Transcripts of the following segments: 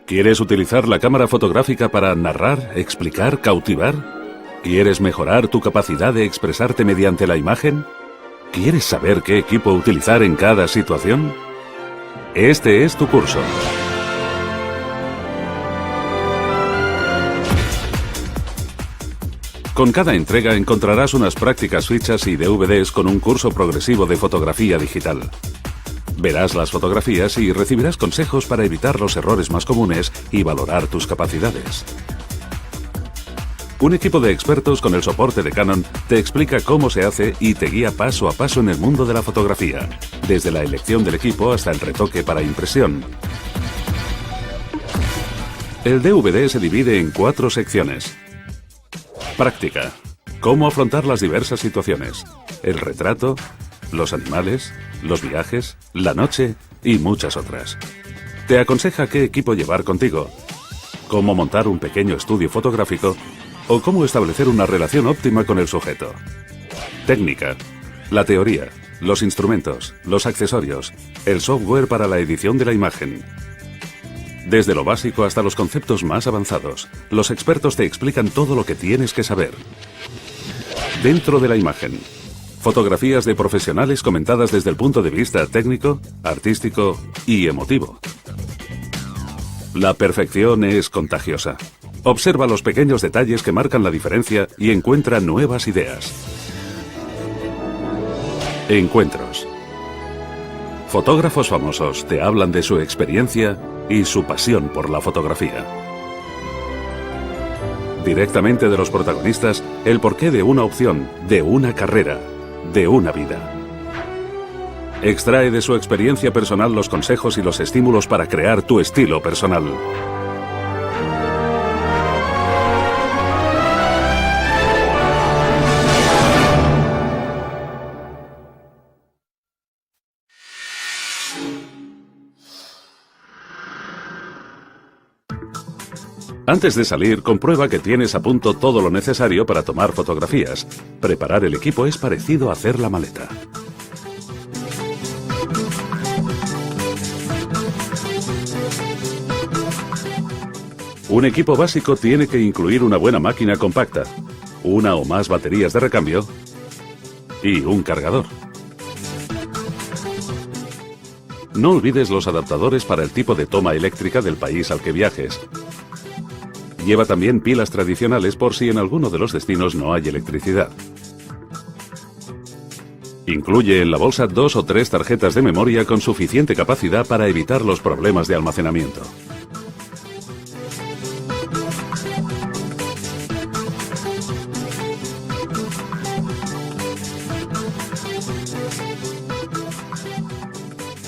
¿Quieres utilizar la cámara fotográfica para narrar, explicar, cautivar? ¿Quieres mejorar tu capacidad de expresarte mediante la imagen? ¿Quieres saber qué equipo utilizar en cada situación? Este es tu curso. Con cada entrega encontrarás unas prácticas fichas y DVDs con un curso progresivo de fotografía digital. Verás las fotografías y recibirás consejos para evitar los errores más comunes y valorar tus capacidades. Un equipo de expertos con el soporte de Canon te explica cómo se hace y te guía paso a paso en el mundo de la fotografía, desde la elección del equipo hasta el retoque para impresión. El DVD se divide en 4 secciones. Práctica. Cómo afrontar las diversas situaciones. El retrato, los animales, los viajes, la noche y muchas otras. Te aconseja qué equipo llevar contigo, cómo montar un pequeño estudio fotográfico o cómo establecer una relación óptima con el sujeto. Técnica. La teoría, los instrumentos, los accesorios, el software para la edición de la imagen. Desde lo básico hasta los conceptos más avanzados, los expertos te explican todo lo que tienes que saber. Dentro de la imagen. Fotografías de profesionales comentadas desde el punto de vista técnico, artístico y emotivo. La perfección es contagiosa. Observa los pequeños detalles que marcan la diferencia y encuentra nuevas ideas. Encuentros. Fotógrafos famosos te hablan de su experiencia y su pasión por la fotografía. Directamente de los protagonistas, el porqué de una opción, de una carrera, de una vida. Extrae de su experiencia personal los consejos y los estímulos para crear tu estilo personal. Antes de salir, comprueba que tienes a punto todo lo necesario para tomar fotografías. Preparar el equipo es parecido a hacer la maleta. Un equipo básico tiene que incluir una buena máquina compacta, una o más baterías de recambio y un cargador. No olvides los adaptadores para el tipo de toma eléctrica del país al que viajes. Lleva también pilas tradicionales por si en alguno de los destinos no hay electricidad. Incluye en la bolsa 2 o 3 tarjetas de memoria con suficiente capacidad para evitar los problemas de almacenamiento.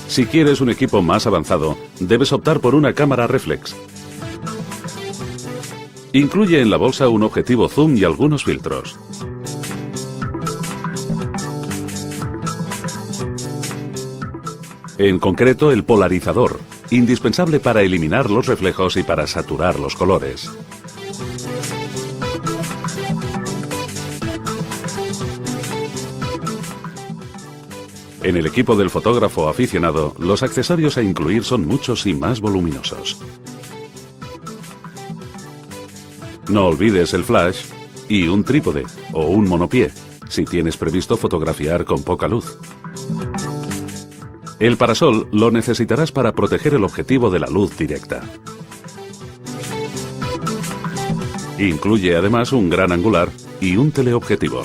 Si quieres un equipo más avanzado, debes optar por una cámara reflex. Incluye en la bolsa un objetivo zoom y algunos filtros. En concreto, el polarizador, indispensable para eliminar los reflejos y para saturar los colores. En el equipo del fotógrafo aficionado, los accesorios a incluir son muchos y más voluminosos. No olvides el flash y un trípode o un monopié, si tienes previsto fotografiar con poca luz. El parasol lo necesitarás para proteger el objetivo de la luz directa. Incluye además un gran angular y un teleobjetivo.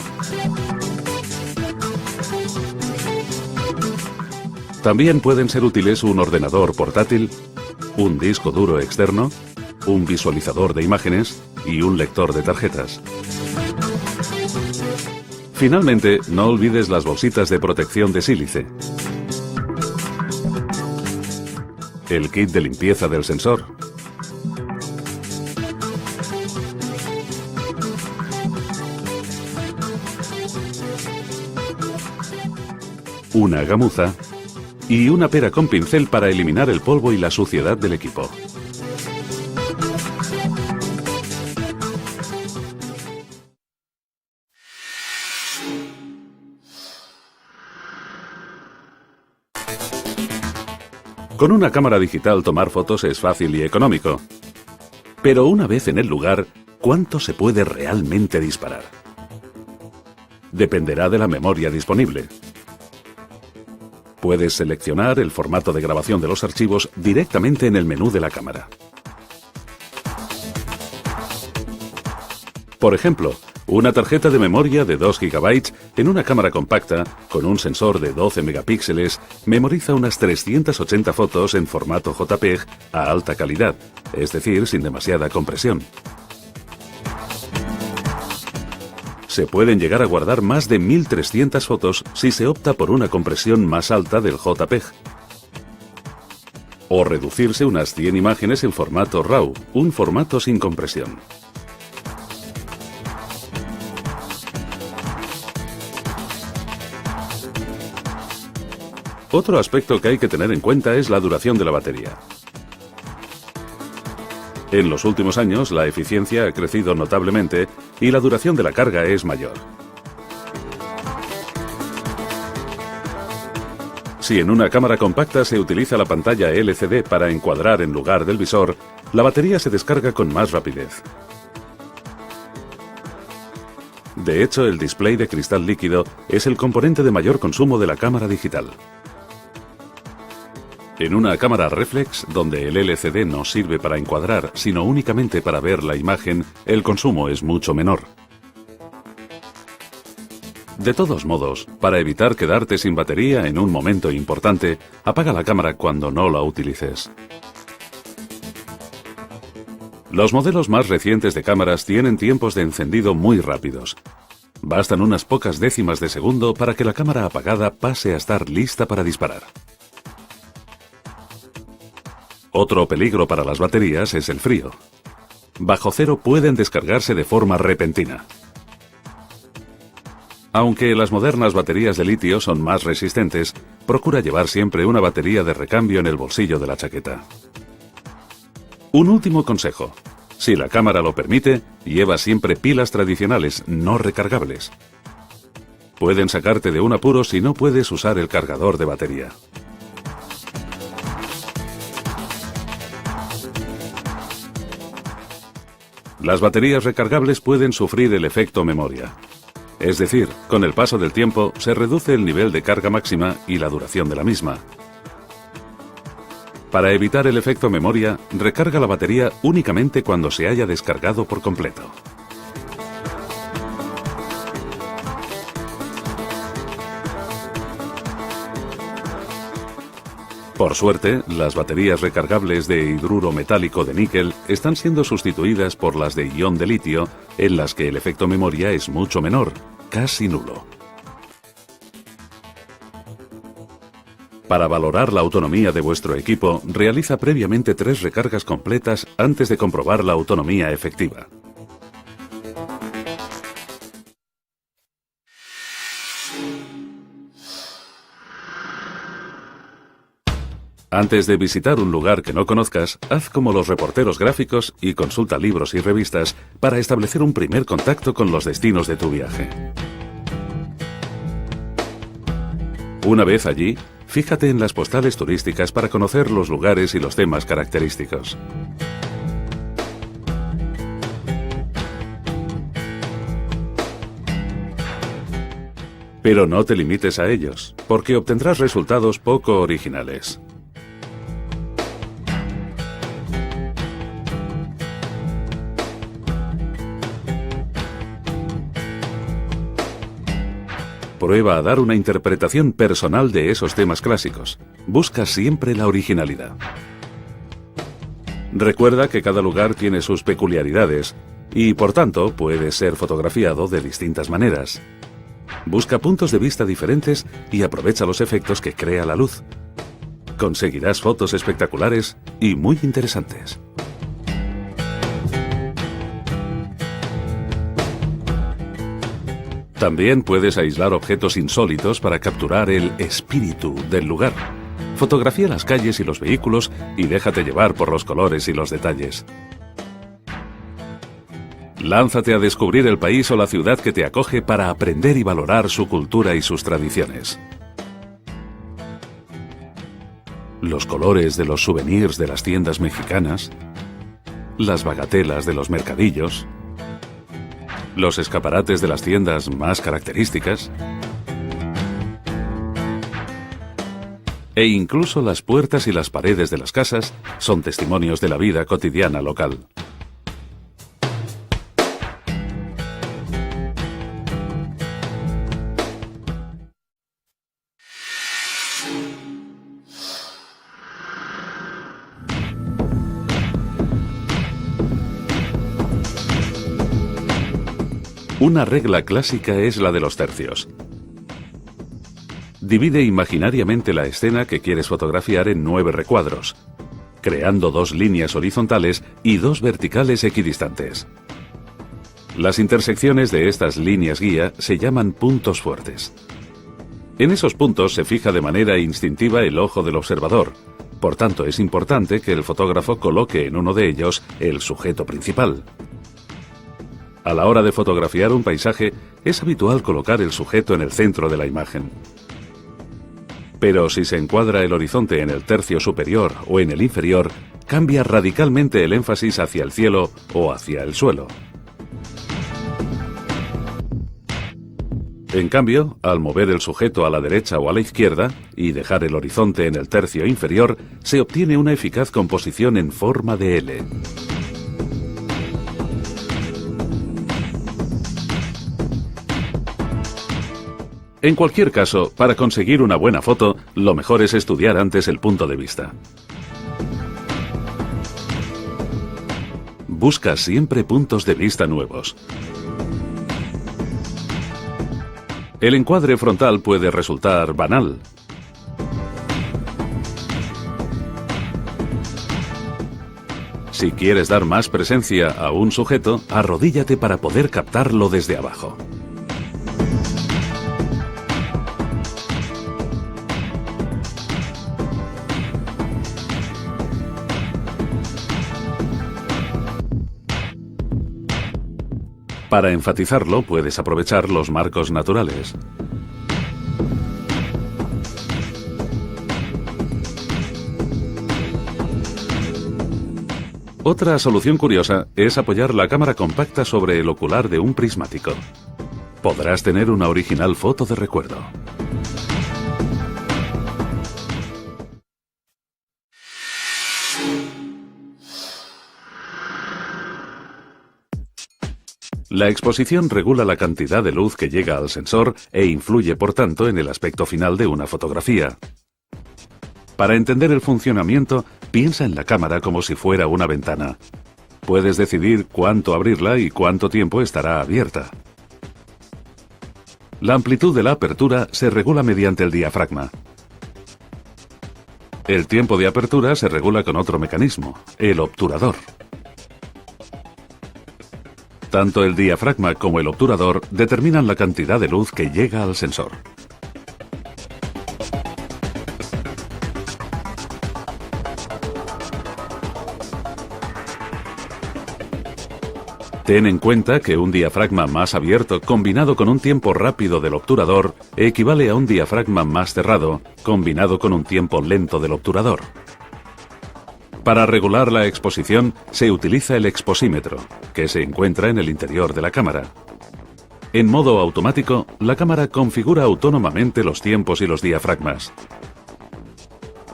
También pueden ser útiles un ordenador portátil, un disco duro externo, un visualizador de imágenes y un lector de tarjetas. Finalmente, no olvides las bolsitas de protección de sílice, el kit de limpieza del sensor, una gamuza y una pera con pincel para eliminar el polvo y la suciedad del equipo. Con una cámara digital tomar fotos es fácil y económico. Pero una vez en el lugar, ¿cuánto se puede realmente disparar? Dependerá de la memoria disponible. Puedes seleccionar el formato de grabación de los archivos directamente en el menú de la cámara. Por ejemplo, una tarjeta de memoria de 2 GB en una cámara compacta con un sensor de 12 megapíxeles memoriza unas 380 fotos en formato JPEG a alta calidad, es decir, sin demasiada compresión. Se pueden llegar a guardar más de 1300 fotos si se opta por una compresión más alta del JPEG. O reducirse unas 100 imágenes en formato RAW, un formato sin compresión. Otro aspecto que hay que tener en cuenta es la duración de la batería. En los últimos años, la eficiencia ha crecido notablemente y la duración de la carga es mayor. Si en una cámara compacta se utiliza la pantalla LCD para encuadrar en lugar del visor, la batería se descarga con más rapidez. De hecho, el display de cristal líquido es el componente de mayor consumo de la cámara digital. En una cámara reflex, donde el LCD no sirve para encuadrar, sino únicamente para ver la imagen, el consumo es mucho menor. De todos modos, para evitar quedarte sin batería en un momento importante, apaga la cámara cuando no la utilices. Los modelos más recientes de cámaras tienen tiempos de encendido muy rápidos. Bastan unas pocas décimas de segundo para que la cámara apagada pase a estar lista para disparar. Otro peligro para las baterías es el frío. Bajo cero pueden descargarse de forma repentina. Aunque las modernas baterías de litio son más resistentes, procura llevar siempre una batería de recambio en el bolsillo de la chaqueta. Un último consejo. Si la cámara lo permite, lleva siempre pilas tradicionales, no recargables. Pueden sacarte de un apuro si no puedes usar el cargador de batería. Las baterías recargables pueden sufrir el efecto memoria. Es decir, con el paso del tiempo se reduce el nivel de carga máxima y la duración de la misma. Para evitar el efecto memoria, recarga la batería únicamente cuando se haya descargado por completo. Por suerte, las baterías recargables de hidruro metálico de níquel están siendo sustituidas por las de ion de litio, en las que el efecto memoria es mucho menor, casi nulo. Para valorar la autonomía de vuestro equipo, realiza previamente 3 recargas completas antes de comprobar la autonomía efectiva. Antes de visitar un lugar que no conozcas, haz como los reporteros gráficos y consulta libros y revistas para establecer un primer contacto con los destinos de tu viaje. Una vez allí, fíjate en las postales turísticas para conocer los lugares y los temas característicos. Pero no te limites a ellos, porque obtendrás resultados poco originales. Prueba a dar una interpretación personal de esos temas clásicos. Busca siempre la originalidad. Recuerda que cada lugar tiene sus peculiaridades y, por tanto, puede ser fotografiado de distintas maneras. Busca puntos de vista diferentes y aprovecha los efectos que crea la luz. Conseguirás fotos espectaculares y muy interesantes. También puedes aislar objetos insólitos para capturar el espíritu del lugar. Fotografía las calles y los vehículos y déjate llevar por los colores y los detalles. Lánzate a descubrir el país o la ciudad que te acoge para aprender y valorar su cultura y sus tradiciones. los colores de los souvenirs de las tiendas mexicanas, las bagatelas de los mercadillos, los escaparates de las tiendas más características e incluso las puertas y las paredes de las casas son testimonios de la vida cotidiana local. Una regla clásica es la de los tercios. Divide imaginariamente la escena que quieres fotografiar en 9 recuadros, creando 2 líneas horizontales y 2 verticales equidistantes. Las intersecciones de estas líneas guía se llaman puntos fuertes. En esos puntos se fija de manera instintiva el ojo del observador, por tanto es importante que el fotógrafo coloque en uno de ellos el sujeto principal. A la hora de fotografiar un paisaje, es habitual colocar el sujeto en el centro de la imagen. Pero si se encuadra el horizonte en el tercio superior o en el inferior, cambia radicalmente el énfasis hacia el cielo o hacia el suelo. En cambio, al mover el sujeto a la derecha o a la izquierda y dejar el horizonte en el tercio inferior, se obtiene una eficaz composición en forma de L. En cualquier caso, para conseguir una buena foto, lo mejor es estudiar antes el punto de vista. Busca siempre puntos de vista nuevos. El encuadre frontal puede resultar banal. Si quieres dar más presencia a un sujeto, arrodíllate para poder captarlo desde abajo. Para enfatizarlo, puedes aprovechar los marcos naturales. Otra solución curiosa es apoyar la cámara compacta sobre el ocular de un prismático. Podrás tener una original foto de recuerdo. La exposición regula la cantidad de luz que llega al sensor e influye, por tanto, en el aspecto final de una fotografía. Para entender el funcionamiento, piensa en la cámara como si fuera una ventana. Puedes decidir cuánto abrirla y cuánto tiempo estará abierta. La amplitud de la apertura se regula mediante el diafragma. El tiempo de apertura se regula con otro mecanismo, el obturador. Tanto el diafragma como el obturador determinan la cantidad de luz que llega al sensor. Ten en cuenta que un diafragma más abierto combinado con un tiempo rápido del obturador equivale a un diafragma más cerrado combinado con un tiempo lento del obturador. Para regular la exposición se utiliza el exposímetro, que se encuentra en el interior de la cámara. En modo automático, la cámara configura autónomamente los tiempos y los diafragmas.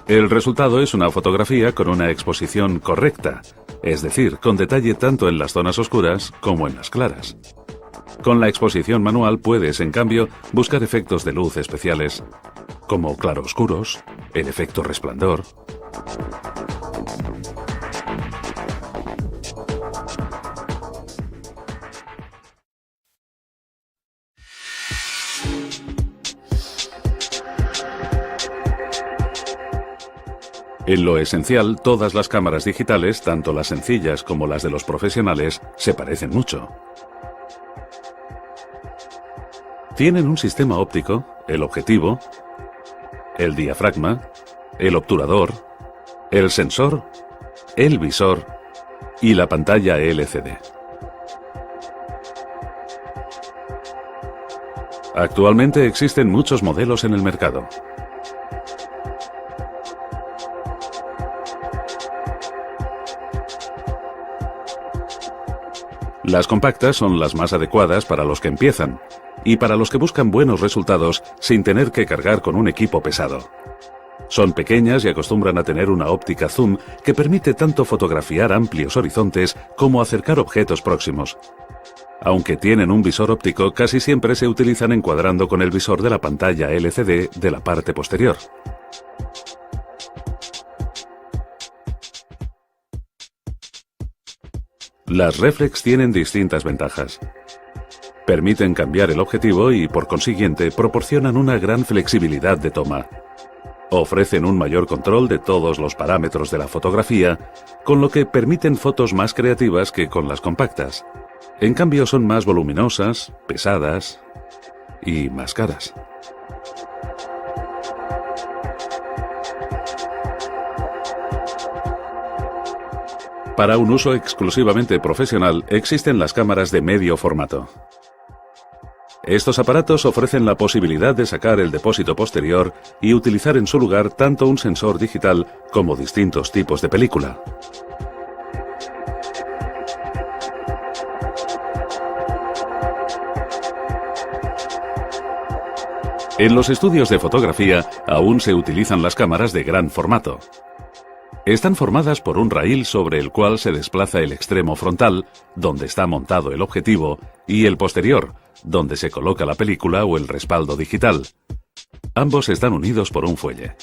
El resultado es una fotografía con una exposición correcta, es decir, con detalle tanto en las zonas oscuras como en las claras. Con la exposición manual puedes, en cambio, buscar efectos de luz especiales, como claroscuros, el efecto resplandor. En lo esencial, todas las cámaras digitales, tanto las sencillas como las de los profesionales, se parecen mucho. Tienen un sistema óptico, el objetivo, el diafragma, el obturador, el sensor, el visor y la pantalla LCD. Actualmente existen muchos modelos en el mercado. Las compactas son las más adecuadas para los que empiezan y para los que buscan buenos resultados sin tener que cargar con un equipo pesado. Son pequeñas y acostumbran a tener una óptica zoom que permite tanto fotografiar amplios horizontes como acercar objetos próximos. Aunque tienen un visor óptico, casi siempre se utilizan encuadrando con el visor de la pantalla LCD de la parte posterior. Las reflex tienen distintas ventajas. Permiten cambiar el objetivo y, por consiguiente, proporcionan una gran flexibilidad de toma. Ofrecen un mayor control de todos los parámetros de la fotografía, con lo que permiten fotos más creativas que con las compactas. En cambio, son más voluminosas, pesadas y más caras. Para un uso exclusivamente profesional, existen las cámaras de medio formato. Estos aparatos ofrecen la posibilidad de sacar el depósito posterior y utilizar en su lugar tanto un sensor digital como distintos tipos de película. En los estudios de fotografía aún se utilizan las cámaras de gran formato. Están formadas por un raíl sobre el cual se desplaza el extremo frontal, donde está montado el objetivo, y el posterior, donde se coloca la película o el respaldo digital. Ambos están unidos por un fuelle.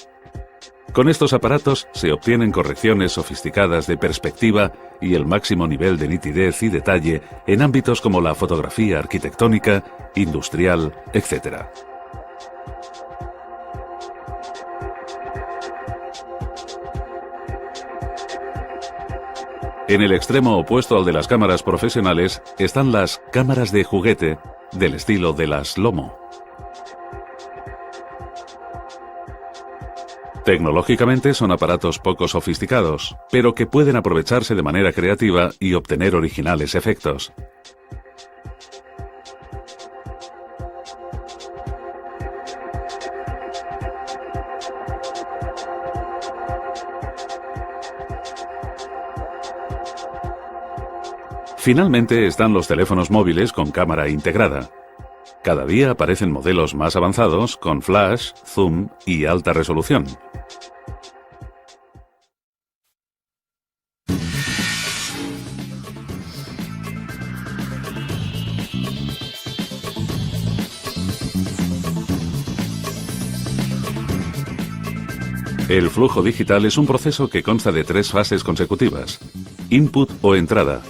Con estos aparatos se obtienen correcciones sofisticadas de perspectiva y el máximo nivel de nitidez y detalle en ámbitos como la fotografía arquitectónica, industrial, etc. En el extremo opuesto al de las cámaras profesionales están las cámaras de juguete, del estilo de las Lomo. Tecnológicamente son aparatos poco sofisticados, pero que pueden aprovecharse de manera creativa y obtener originales efectos. Finalmente están los teléfonos móviles con cámara integrada. Cada día aparecen modelos más avanzados con flash, zoom y alta resolución. El flujo digital es un proceso que consta de 3 fases consecutivas: input o entrada,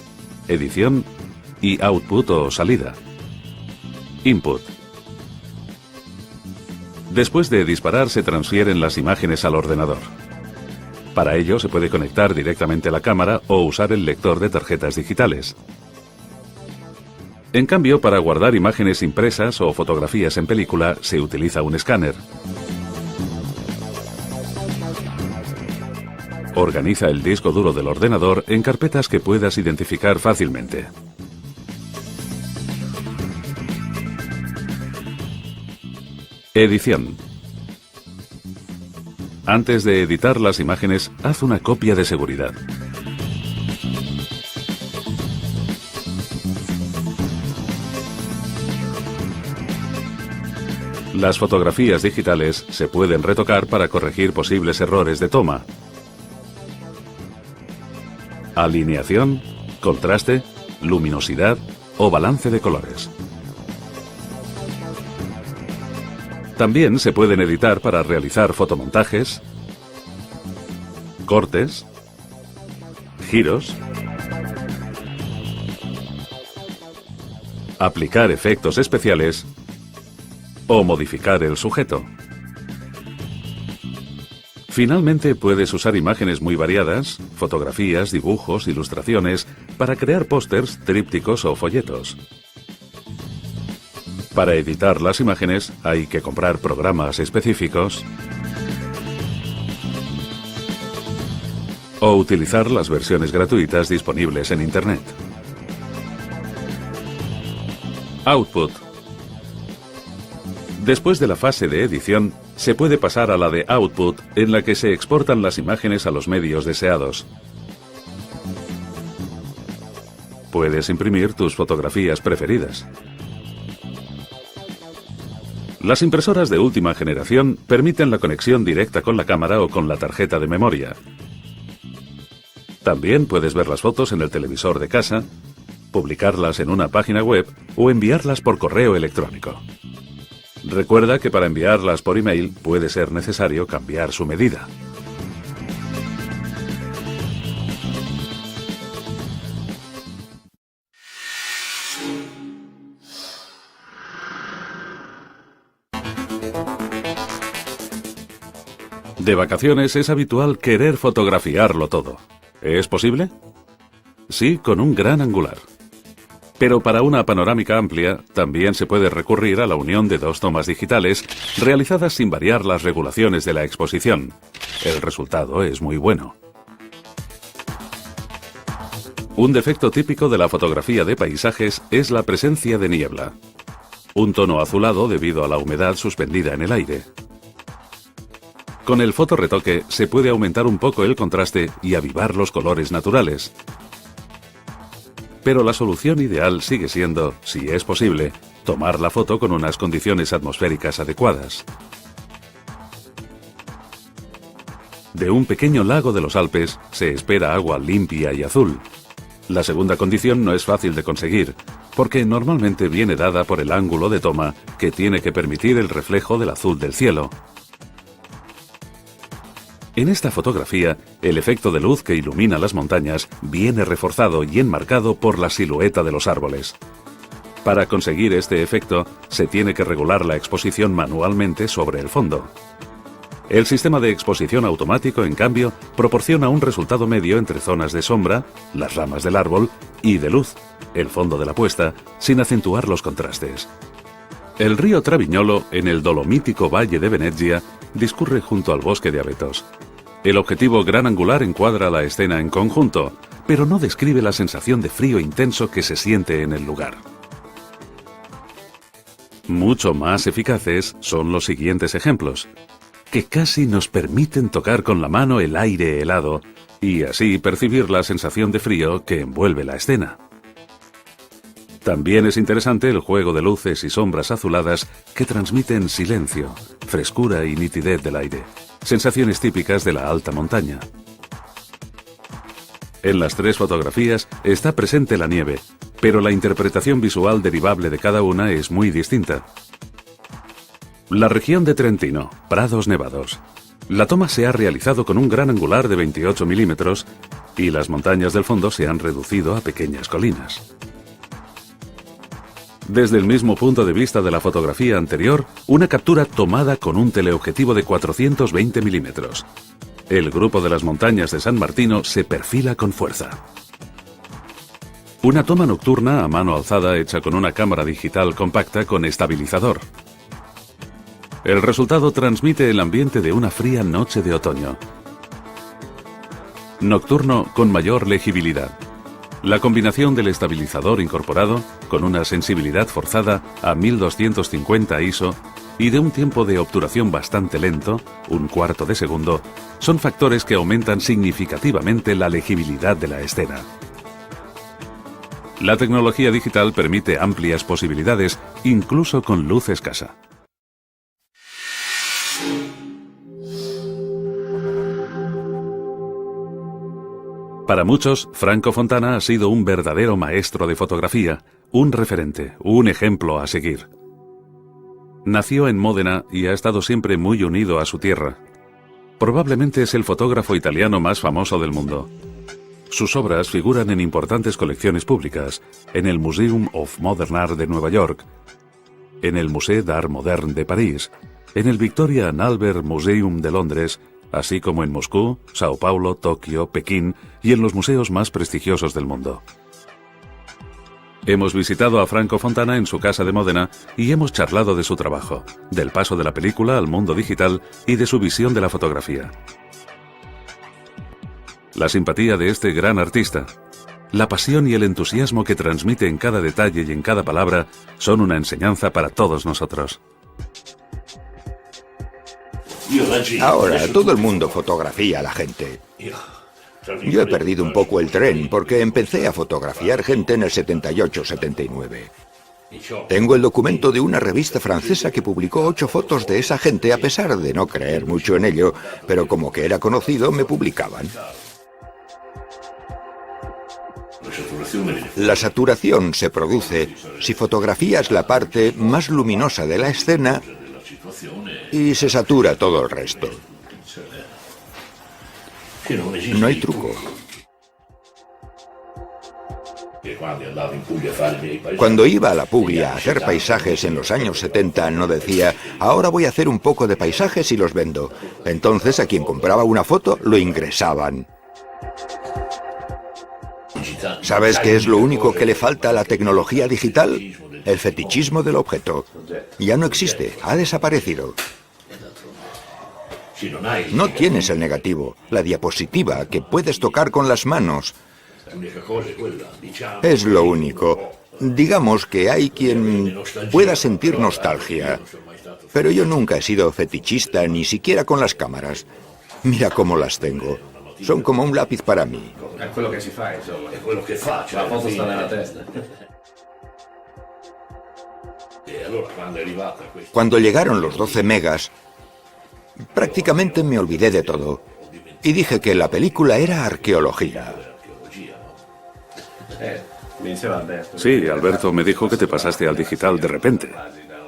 edición y output o salida. Input. Después de disparar se transfieren las imágenes al ordenador. Para ello se puede conectar directamente la cámara o usar el lector de tarjetas digitales. En cambio, para guardar imágenes impresas o fotografías en película se utiliza un escáner. Organiza el disco duro del ordenador en carpetas que puedas identificar fácilmente. Edición. Antes de editar las imágenes, haz una copia de seguridad. Las fotografías digitales se pueden retocar para corregir posibles errores de toma. Alineación, contraste, luminosidad o balance de colores. También se pueden editar para realizar fotomontajes, cortes, giros, aplicar efectos especiales o modificar el sujeto. Finalmente, puedes usar imágenes muy variadas, fotografías, dibujos, ilustraciones, para crear pósters, trípticos o folletos. Para editar las imágenes hay que comprar programas específicos o utilizar las versiones gratuitas disponibles en Internet. Output. Después de la fase de edición, se puede pasar a la de output, en la que se exportan las imágenes a los medios deseados. Puedes imprimir tus fotografías preferidas. Las impresoras de última generación permiten la conexión directa con la cámara o con la tarjeta de memoria. También puedes ver las fotos en el televisor de casa, publicarlas en una página web o enviarlas por correo electrónico. Recuerda que para enviarlas por email puede ser necesario cambiar su medida. De vacaciones es habitual querer fotografiarlo todo. ¿Es posible? Sí, con un gran angular. Pero para una panorámica amplia, también se puede recurrir a la unión de dos tomas digitales realizadas sin variar las regulaciones de la exposición. El resultado es muy bueno. Un defecto típico de la fotografía de paisajes es la presencia de niebla. Un tono azulado debido a la humedad suspendida en el aire. Con el fotorretoque se puede aumentar un poco el contraste y avivar los colores naturales. Pero la solución ideal sigue siendo, si es posible, tomar la foto con unas condiciones atmosféricas adecuadas. De un pequeño lago de los Alpes se espera agua limpia y azul. La segunda condición no es fácil de conseguir, porque normalmente viene dada por el ángulo de toma que tiene que permitir el reflejo del azul del cielo. En esta fotografía, el efecto de luz que ilumina las montañas viene reforzado y enmarcado por la silueta de los árboles. Para conseguir este efecto, se tiene que regular la exposición manualmente sobre el fondo. El sistema de exposición automático, en cambio, proporciona un resultado medio entre zonas de sombra, las ramas del árbol, y de luz, el fondo de la puesta, sin acentuar los contrastes. El río Travignolo, en el dolomítico valle de Venezia, discurre junto al bosque de abetos. El objetivo gran angular encuadra la escena en conjunto, pero no describe la sensación de frío intenso que se siente en el lugar. Mucho más eficaces son los siguientes ejemplos, que casi nos permiten tocar con la mano el aire helado y así percibir la sensación de frío que envuelve la escena. También es interesante el juego de luces y sombras azuladas que transmiten silencio, frescura y nitidez del aire, sensaciones típicas de la alta montaña. En las tres fotografías está presente la nieve, pero la interpretación visual derivable de cada una es muy distinta. La región de Trentino, prados nevados. La toma se ha realizado con un gran angular de 28 milímetros y las montañas del fondo se han reducido a pequeñas colinas. Desde el mismo punto de vista de la fotografía anterior, una captura tomada con un teleobjetivo de 420 milímetros. El grupo de las montañas de San Martino se perfila con fuerza. Una toma nocturna a mano alzada hecha con una cámara digital compacta con estabilizador. El resultado transmite el ambiente de una fría noche de otoño. Nocturno con mayor legibilidad. La combinación del estabilizador incorporado, con una sensibilidad forzada a 1250 ISO y de un tiempo de obturación bastante lento, un cuarto de segundo, son factores que aumentan significativamente la legibilidad de la escena. La tecnología digital permite amplias posibilidades, incluso con luz escasa. Para muchos, Franco Fontana ha sido un verdadero maestro de fotografía, un referente, un ejemplo a seguir. Nació en Módena y ha estado siempre muy unido a su tierra. Probablemente es el fotógrafo italiano más famoso del mundo. Sus obras figuran en importantes colecciones públicas, en el Museum of Modern Art de Nueva York, en el Musée d'Art Moderne de París, en el Victoria and Albert Museum de Londres, así como en Moscú, Sao Paulo, Tokio, Pekín y en los museos más prestigiosos del mundo. Hemos visitado a Franco Fontana en su casa de Módena y hemos charlado de su trabajo, del paso de la película al mundo digital y de su visión de la fotografía. La simpatía de este gran artista, la pasión y el entusiasmo que transmite en cada detalle y en cada palabra son una enseñanza para todos nosotros. Ahora todo el mundo fotografía a la gente. Yo he perdido un poco el tren porque empecé a fotografiar gente en el 78-79. Tengo el documento de una revista francesa que publicó 8 fotos de esa gente a pesar de no creer mucho en ello, pero como que era conocido me publicaban. La saturación se produce si fotografías la parte más luminosa de la escena y se satura todo el resto. No hay truco. Cuando iba a la Puglia a hacer paisajes en los años 70, no decía, ahora voy a hacer un poco de paisajes y los vendo. Entonces a quien compraba una foto lo ingresaban. ¿Sabes qué es lo único que le falta a la tecnología digital? El fetichismo del objeto. Ya no existe, ha desaparecido. No tienes el negativo, la diapositiva que puedes tocar con las manos. Es lo único. Digamos que hay quien pueda sentir nostalgia. Pero yo nunca he sido fetichista, ni siquiera con las cámaras. Mira cómo las tengo. Son como un lápiz para mí. È quello che si fa, insomma. È quello che faccio. La foto sta nella testa. Cuando llegaron los 12 megas, prácticamente me olvidé de todo. Y dije que la película era arqueología. Sí, Alberto me dijo que te pasaste al digital de repente.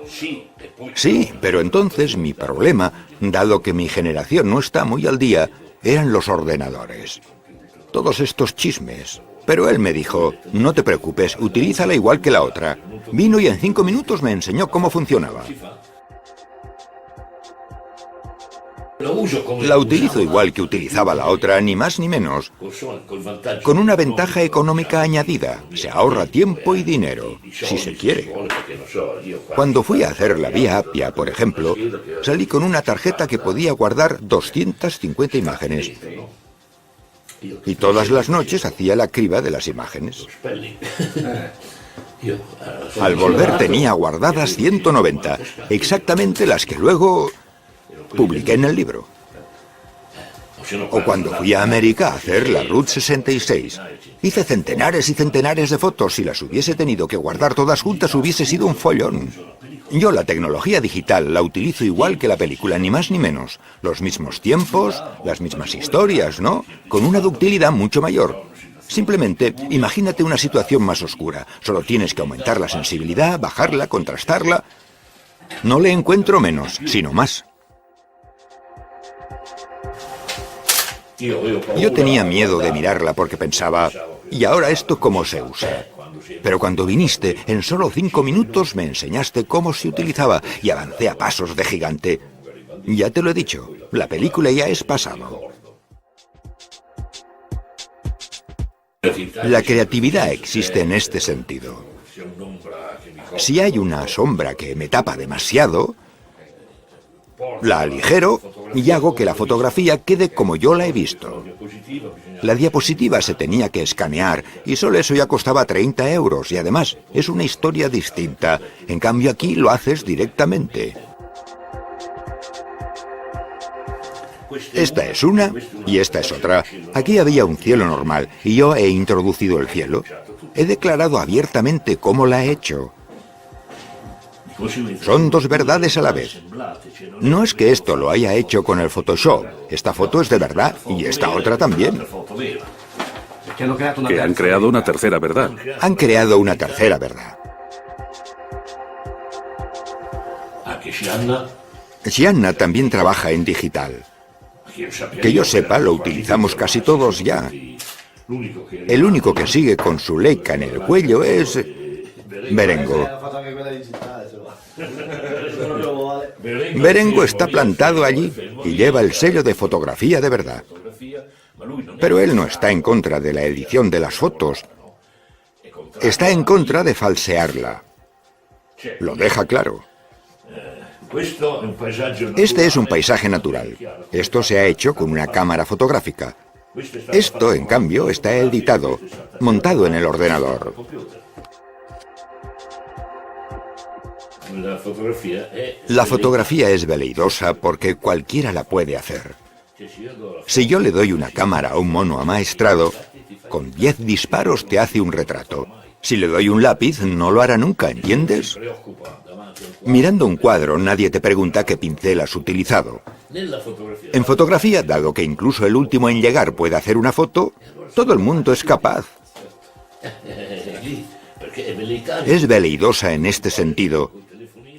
Sí, pero entonces mi problema, dado que mi generación no está muy al día, eran los ordenadores. Todos estos chismes. Pero él me dijo, no te preocupes, utilízala igual que la otra. Vino y en 5 minutos me enseñó cómo funcionaba. La utilizo igual que utilizaba la otra, ni más ni menos. Con una ventaja económica añadida. Se ahorra tiempo y dinero, si se quiere. Cuando fui a hacer la Vía Appia, por ejemplo, salí con una tarjeta que podía guardar 250 imágenes. Y todas las noches hacía la criba de las imágenes. Al volver tenía guardadas 190, exactamente las que luego publiqué en el libro. O cuando fui a América a hacer la Route 66. Hice centenares y centenares de fotos. Si las hubiese tenido que guardar todas juntas hubiese sido un follón. Yo la tecnología digital la utilizo igual que la película, ni más ni menos. Los mismos tiempos, las mismas historias, ¿no? Con una ductilidad mucho mayor. Simplemente, imagínate una situación más oscura. Solo tienes que aumentar la sensibilidad, bajarla, contrastarla. No le encuentro menos, sino más. Yo tenía miedo de mirarla porque pensaba, ¿y ahora esto cómo se usa? Pero cuando viniste, en solo 5 minutos me enseñaste cómo se utilizaba y avancé a pasos de gigante. Ya te lo he dicho, la película ya es pasado. La creatividad existe en este sentido. Si hay una sombra que me tapa demasiado, la aligero y hago que la fotografía quede como yo la he visto. La diapositiva se tenía que escanear y solo eso ya costaba 30 euros y además es una historia distinta. En cambio aquí lo haces directamente. Esta es una y esta es otra. Aquí había un cielo normal y yo he introducido el cielo. He declarado abiertamente cómo la he hecho. Son dos verdades a la vez. No es que esto lo haya hecho con el Photoshop. Esta foto es de verdad y esta otra también. Que han creado una tercera verdad. Han creado una tercera verdad. Gianna también trabaja en digital. Que yo sepa, lo utilizamos casi todos ya. El único que sigue con su Leica en el cuello es Berengo. Berengo está plantado allí y lleva el sello de fotografía de verdad. Pero él no está en contra de la edición de las fotos. Está en contra de falsearla. Lo deja claro. Este es un paisaje natural. Esto se ha hecho con una cámara fotográfica. Esto, en cambio, está editado, montado en el ordenador. La fotografía es veleidosa porque cualquiera la puede hacer. Si yo le doy una cámara a un mono amaestrado, con 10 disparos te hace un retrato. Si le doy un lápiz, no lo hará nunca, ¿entiendes? Mirando un cuadro, nadie te pregunta qué pincel has utilizado. En fotografía, dado que incluso el último en llegar puede hacer una foto, todo el mundo es capaz. Es veleidosa en este sentido.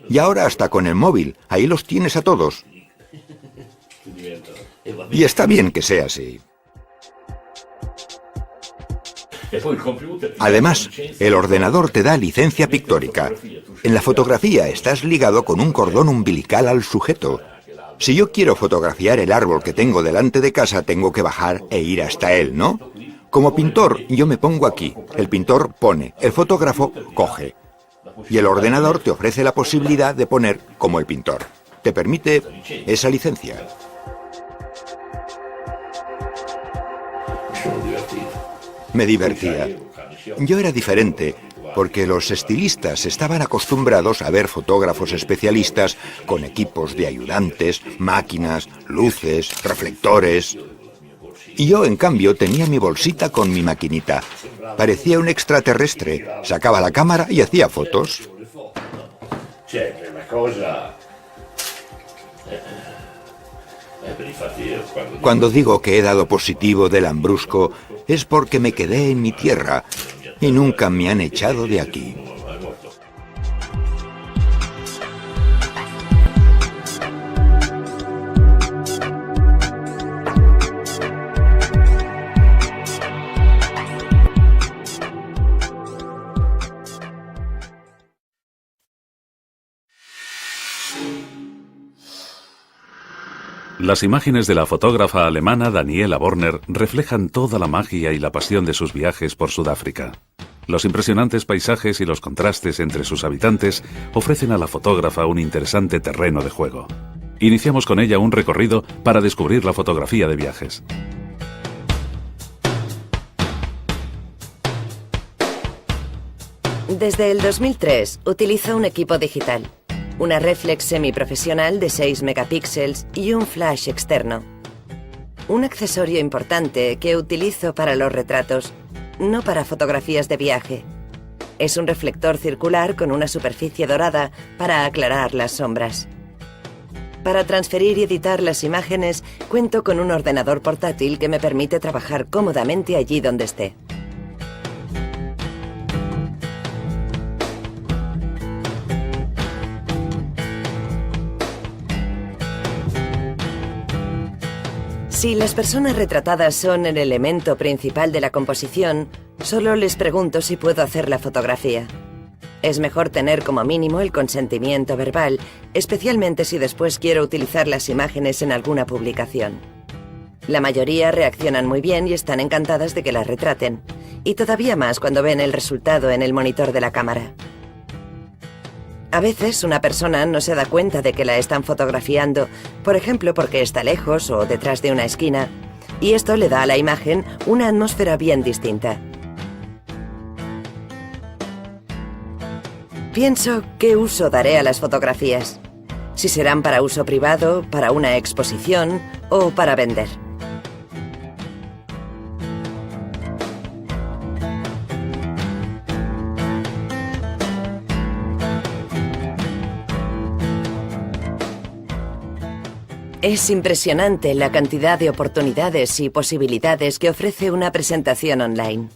Y ahora hasta con el móvil, ahí los tienes a todos. Y está bien que sea así. Además, el ordenador te da licencia pictórica. En la fotografía estás ligado con un cordón umbilical al sujeto. Si yo quiero fotografiar el árbol que tengo delante de casa, tengo que bajar e ir hasta él, ¿no? Como pintor, yo me pongo aquí. El pintor pone, el fotógrafo coge. Y el ordenador te ofrece la posibilidad de poner como el pintor. Te permite esa licencia. Me divertía. Yo era diferente, porque los estilistas estaban acostumbrados a ver fotógrafos especialistas con equipos de ayudantes, máquinas, luces, reflectores. Y yo, en cambio, tenía mi bolsita con mi maquinita. Parecía un extraterrestre. Sacaba la cámara y hacía fotos. Cuando digo que he dado positivo del Lambrusco, es porque me quedé en mi tierra y nunca me han echado de aquí. Las imágenes de la fotógrafa alemana Daniela Borner reflejan toda la magia y la pasión de sus viajes por Sudáfrica. Los impresionantes paisajes y los contrastes entre sus habitantes ofrecen a la fotógrafa un interesante terreno de juego. Iniciamos con ella un recorrido para descubrir la fotografía de viajes. Desde el 2003 utilizo un equipo digital. Una reflex semiprofesional de 6 megapíxeles y un flash externo. Un accesorio importante que utilizo para los retratos, no para fotografías de viaje. Es un reflector circular con una superficie dorada para aclarar las sombras. Para transferir y editar las imágenes, cuento con un ordenador portátil que me permite trabajar cómodamente allí donde esté. Si las personas retratadas son el elemento principal de la composición, solo les pregunto si puedo hacer la fotografía. Es mejor tener como mínimo el consentimiento verbal, especialmente si después quiero utilizar las imágenes en alguna publicación. La mayoría reaccionan muy bien y están encantadas de que las retraten, y todavía más cuando ven el resultado en el monitor de la cámara. A veces una persona no se da cuenta de que la están fotografiando, por ejemplo porque está lejos o detrás de una esquina, y esto le da a la imagen una atmósfera bien distinta. Pienso qué uso daré a las fotografías, si serán para uso privado, para una exposición o para vender. Es impresionante la cantidad de oportunidades y posibilidades que ofrece una presentación online.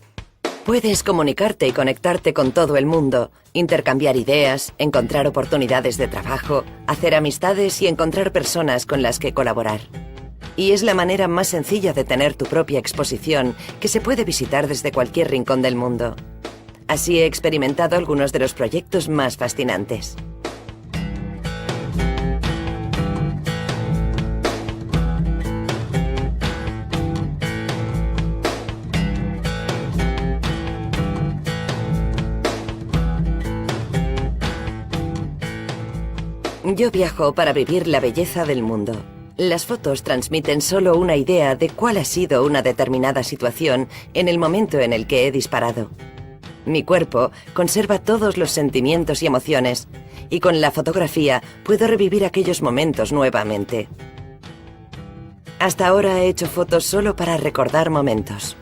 Puedes comunicarte y conectarte con todo el mundo, intercambiar ideas, encontrar oportunidades de trabajo, hacer amistades y encontrar personas con las que colaborar. Y es la manera más sencilla de tener tu propia exposición, que se puede visitar desde cualquier rincón del mundo. Así he experimentado algunos de los proyectos más fascinantes. Yo viajo para vivir la belleza del mundo. Las fotos transmiten solo una idea de cuál ha sido una determinada situación en el momento en el que he disparado. Mi cuerpo conserva todos los sentimientos y emociones, y con la fotografía puedo revivir aquellos momentos nuevamente. Hasta ahora he hecho fotos solo para recordar momentos.